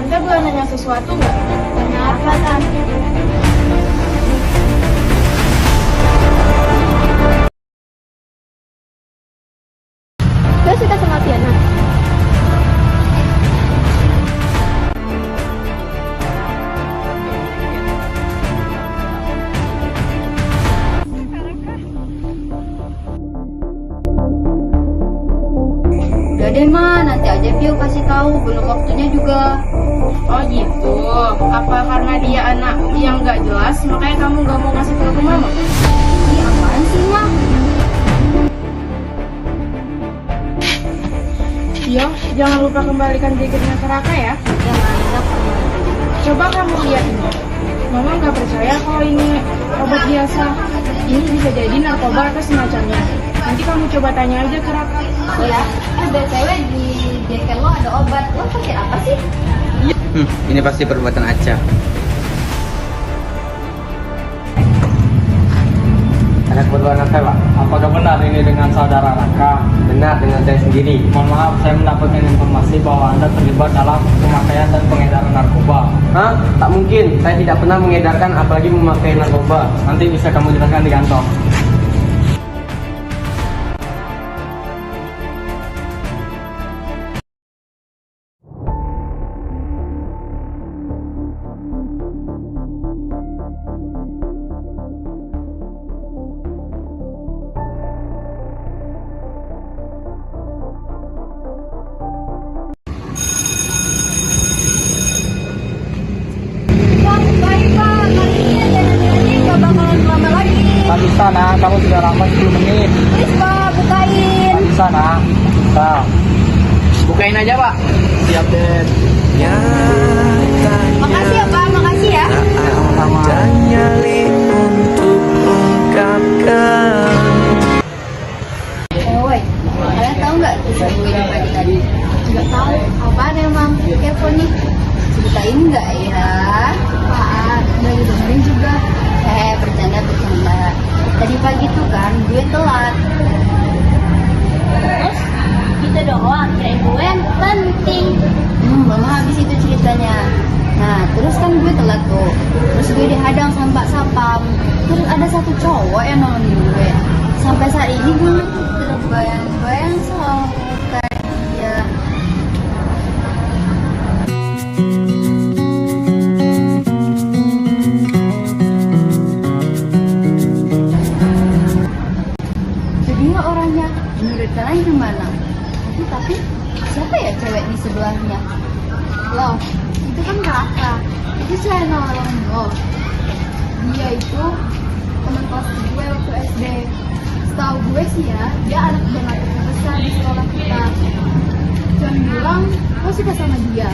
Tante boleh nanya sesuatu nggak? Kenapa, Tante? Gue suka sama Fiona. Udah deh Ma, nanti aja Vio kasih tahu, belum waktunya juga. Oh gitu. Apa karena dia anak yang nggak jelas, makanya kamu nggak mau ngasih tahu ke mama? Ini apaan sih Ma? Yo, jangan lupa kembalikan jaketnya ke Raka ya. Jangan pernah. Coba kamu lihat ini. Mama nggak percaya kalau ini obat biasa. Ini bisa jadi narkoba atau semacamnya. Nanti kamu coba tanya aja ke Raka. Oh ya, BTW di jaket lo ada obat. Lo pakai apa sih? Ini pasti perbuatan Aca. Ada kebetulan saya, Pak. Apakah benar ini dengan saudara Raka? Benar dengan saya sendiri. Mohon maaf, saya mendapatkan informasi bahwa Anda terlibat dalam pemakaian dan pengedaran narkoba. Hah? Tak mungkin. Saya tidak pernah mengedarkan apalagi memakai narkoba. Nanti bisa kamu jelaskan di kantor. Bang, baik Pak. Kali ini aja nanti nggak bakalan lama lagi. Tak bisa, nak. Kamu sudah lama 10 menit. Please Pak, bukain. Tak bisa, nak. Bisa. Bukain aja, Pak. Siap, Den. Makasih ya Pak, makasih ya. Sama-sama. Woi, kalian tahu nggak kisah gue yang pagi tadi? Nggak tahu. Apaan emang? Kepo nih. Ceritain nggak ya? Apaan? Udah didengerin juga. Bercanda. Tadi pagi tuh kan gue telat. Terus? Gitu doang. Kirain gue yang penting. Belum habis itu ceritanya. Nah, terus kan gue telat tuh. Terus gue dihadang sama Mbak Sapam. Terus ada satu cowok yang nolongin gue. Sampai saat ini gue tuh terbayang-bayang soal kayak dia. Jadi nggak orangnya? Menurut kalian gimana? Tapi siapa ya cewek di sebelahnya? Loh, itu kan Raka. Itu saya nolong lo. Dia itu teman kelas gue waktu SD. Setahu gue sih ya, dia anak banget terbesar di sekolah kita. Jangan bilang lo suka sama dia.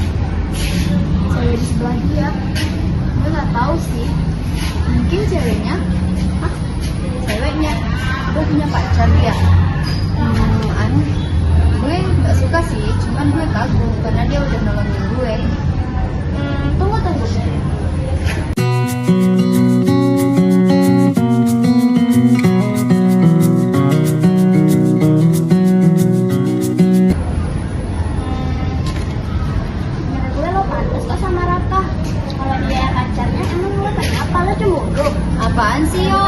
Cewek di sebelah dia, gue nggak tahu sih. Mungkin ceweknya, Ceweknya gue punya pacar dia. Gue nggak suka sih, cuman gue kagum karena dia udah nolongin gue. tunggu. Menurut gue lo pantas kok sama Raka. Kalau dia pacarnya, emang lo kenapa? Lo cemburu? Apaan sih yo?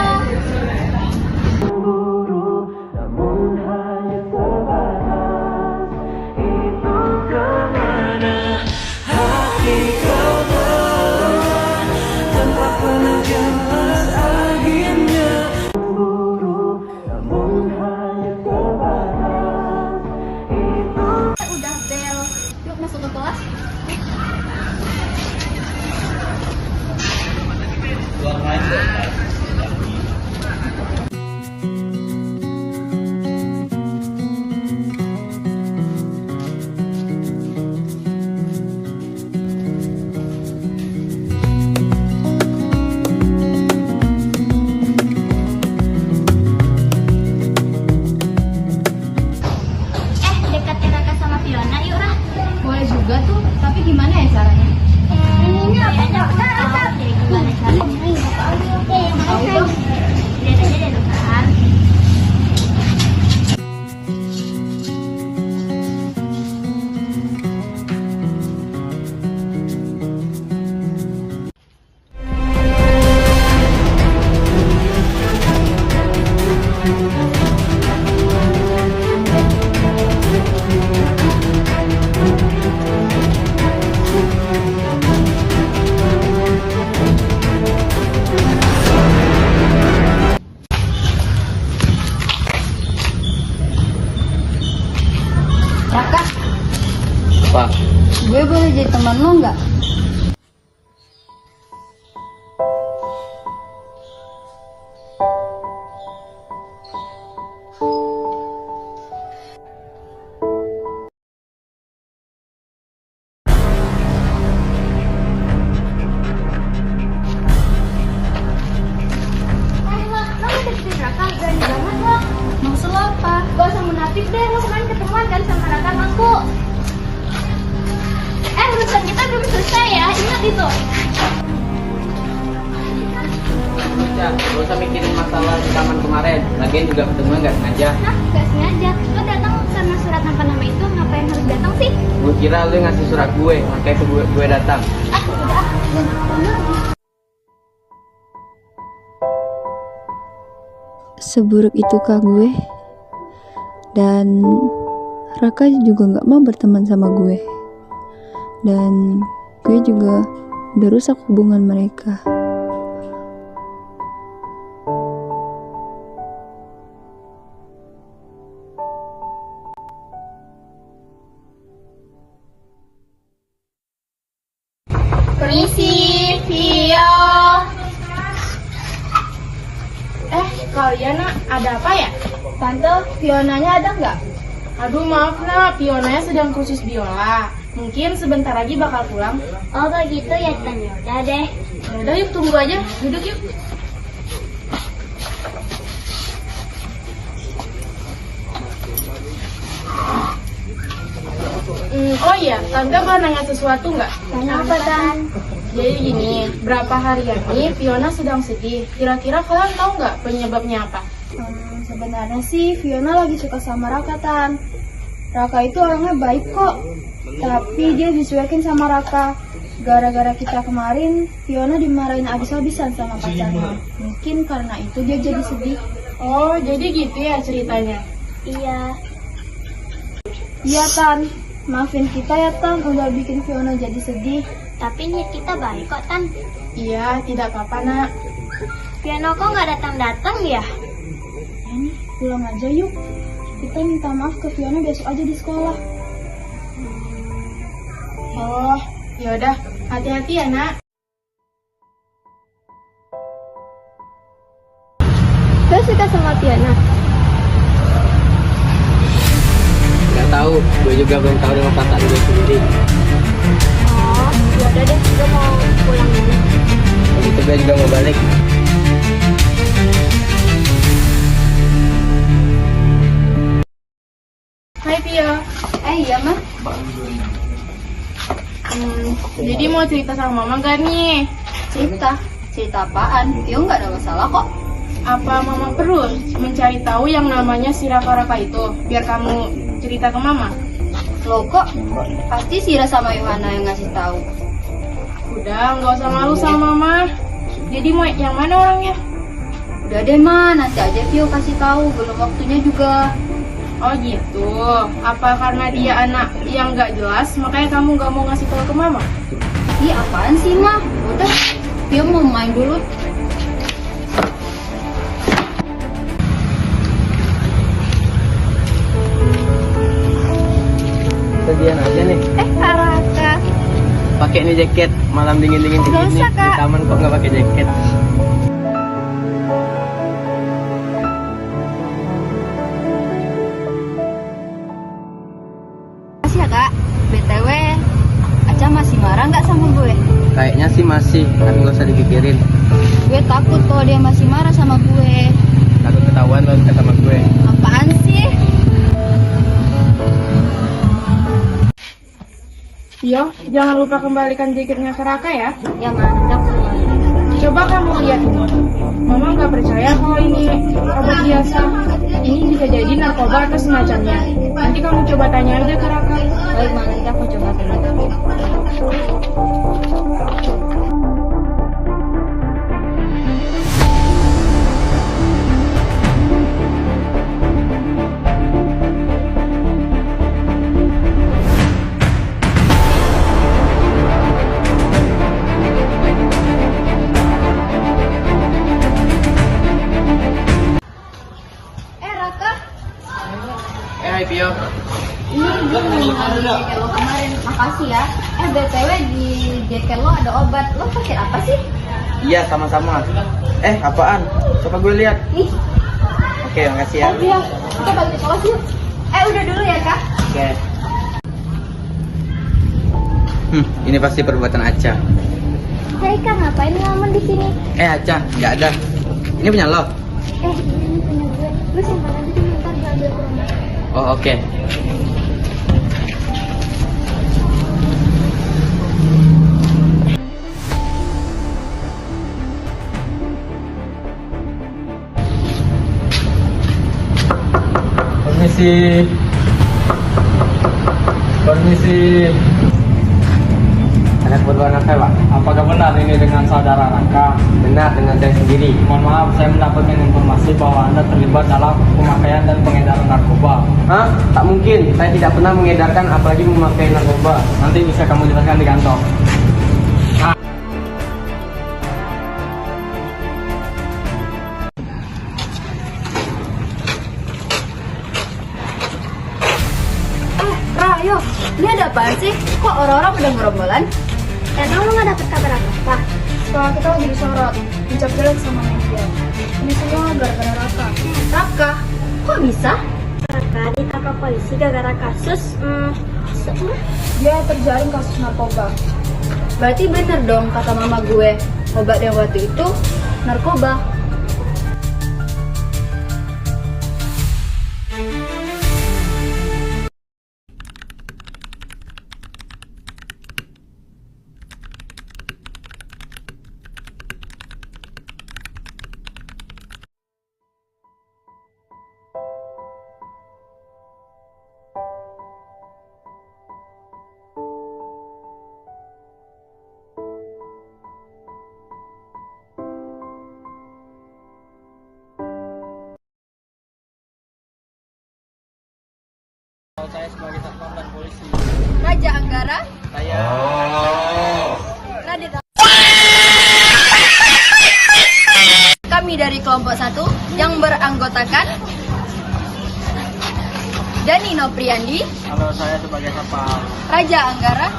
Udah bel. Yuk masuk ke kelas. Dekatin Raka sama Fiona yuk, Ra. Boleh juga tuh, tapi gimana ya caranya? Ini apa? Jadi gimana caranya? Oke, yang Tahu mana? dong. Lihat aja deh, Dokter. teman lo nggak? Maksud lo apa? Gak usah munafik deh, lo kemarin ketemuan kan sama Raka aku. Urusan kita belum selesai ya, ingat itu. Ya, gak usah mikirin masalah di taman kemarin. Lagian juga ketemu nggak sengaja. Nah, gak sengaja. Lo datang karena surat tanpa nama itu, ngapain harus datang sih? Gue kira lu ngasih surat gue, makanya gue datang. Udah, Seburuk itukah gue? Dan Raka juga gak mau berteman sama gue. Dan gue juga udah rusak hubungan mereka. permisi, Vio. Kalian nak, ada apa ya? Tante, Fionanya ada nggak? Aduh maaf nak, Pionanya sedang kursus biola. Mungkin sebentar lagi bakal pulang. Oh begitu ya Tante. Udah deh. Udah yuk, tunggu aja. Duduk yuk. Oh iya, Tante mau nanya sesuatu nggak? Tanya apa, Tan? Jadi gini, berapa hari ini Fiona sedang sedih. Kira-kira kalian tahu nggak penyebabnya apa? Sebenarnya sih Fiona lagi suka sama Raka, Tan. Raka itu orangnya baik kok. Tapi dia dicuekin sama Raka. Gara-gara kita kemarin, Fiona dimarahin abis-abisan sama pacarnya. Mungkin karena itu dia jadi sedih. Oh, jadi gitu ya ceritanya. Iya. Iya, Tan. Maafin kita ya, Tan. Udah bikin Fiona jadi sedih. Tapi niat kita baik kok, Tan. Iya, tidak apa-apa nak. Fiona kok nggak datang-datang ya? Ini pulang aja yuk. Kita minta maaf ke Fiona besok aja di sekolah. Oh, yaudah. Hati-hati ya nak. Saya suka sama Fiona. Gak tahu, gue juga belum tahu dengan perasaan gue sendiri. Oh, yaudah deh. Gue mau pulang dulu. Begitu gue juga mau balik. Hai Pio. Iya mah. Jadi mau cerita sama mama gak nih? Cerita apaan? Tio nggak ada masalah kok. Apa mama perlu mencari tahu yang namanya si Raka-Raka itu? Biar kamu cerita ke mama. Lo kok pasti Sira sama Yohana yang ngasih tahu. Udah, nggak usah malu sama mama. Jadi mau yang mana orangnya? Udah deh Ma, nanti aja Tio kasih tahu, belum waktunya juga. Oh gitu. Apa karena dia anak yang nggak jelas, makanya kamu nggak mau ngasih tahu ke mama? Ih apaan sih Ma? Udah, Tio mau main dulu. Sedian aja nih. Kak Raka. Pakai ini jaket, malam dingin-dingin kayak Nggak gini. usah, Kak. Di taman kok nggak pakai jaket? Makasih ya Kak. BTW, Aca masih marah nggak sama gue? Kayaknya sih masih, tapi nggak usah dipikirin. Gue takut kalau dia masih marah sama gue. Takut ketahuan lo dekat sama gue. Apaan sih? Yo, jangan lupa kembalikan jaketnya ke Raka ya. Ya mantap. Coba kamu lihat ini. Mama nggak percaya kalau ini obat biasa. Ini bisa jadi narkoba atau semacamnya. Nanti kamu coba tanya aja ke Raka. Baik, nanti aku coba tanya. Raka. Hai Pio. Ini gue mau ngambil jaket lo kemarin. Makasih ya. BTW di jaket lo ada obat. Lo pakai apa sih? Iya, sama-sama. Apaan? Coba gue lihat. Nih. Oke, makasih ya. Oh iya, kita balik ke kelas yuk. Udah dulu ya kak. Oke. Ini pasti perbuatan Aca. Hei kak, ngapain ngelamun di sini? Aca, nggak ada. Ini punya lo? Ini punya gue. Gue simpan aja dulu, ntar gue ambil ke rumah. Oh, oke. Permisi. Ada keperluan apa, Pak? Apakah benar ini dengan saudara Raka? Benar, dengan saya sendiri. Mohon maaf, saya mendapatkan informasi bahwa Anda terlibat dalam pemakaian dan pengedaran narkoba. Hah? Tak mungkin. Saya tidak pernah mengedarkan, apalagi memakai narkoba. Nanti bisa kamu jelaskan di kantor. Rayo, ini ada apaan sih? Kok orang-orang udah ngerombolan? Emang lo gak dapet kabar apa-apa? Sekolah kita lagi disorot, dicap jelek sama media. Ini semua gara-gara Raka. Raka? Kok bisa? Raka ditangkap polisi gara-gara kasus Dia terjaring kasus narkoba. Berarti bener dong kata mama gue, obat yang waktu itu narkoba. Saya sebagai satpam dan polisi. Raja Anggara, Saya. Radit. Kami dari kelompok 1 yang beranggotakan Danino Priandi, Halo, saya sebagai satpam. Raja Anggara,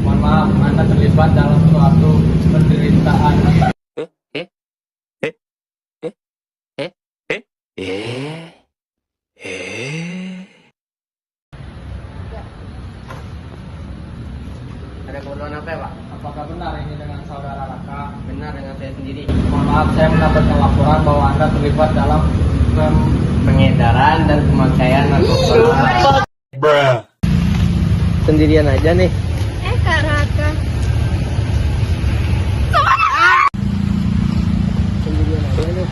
Mohon maaf, Anda terlibat dalam suatu penderitaan. Ada keperluan apa, Pak? Apakah benar ini dengan saudara Raka? Benar, dengan saya sendiri. Mohon maaf, saya mendapatkan laporan bahwa Anda terlibat dalam Pengedaran dan pemakaian narkoba. Sendirian aja nih. Kak Raka. Sendirian aja nih.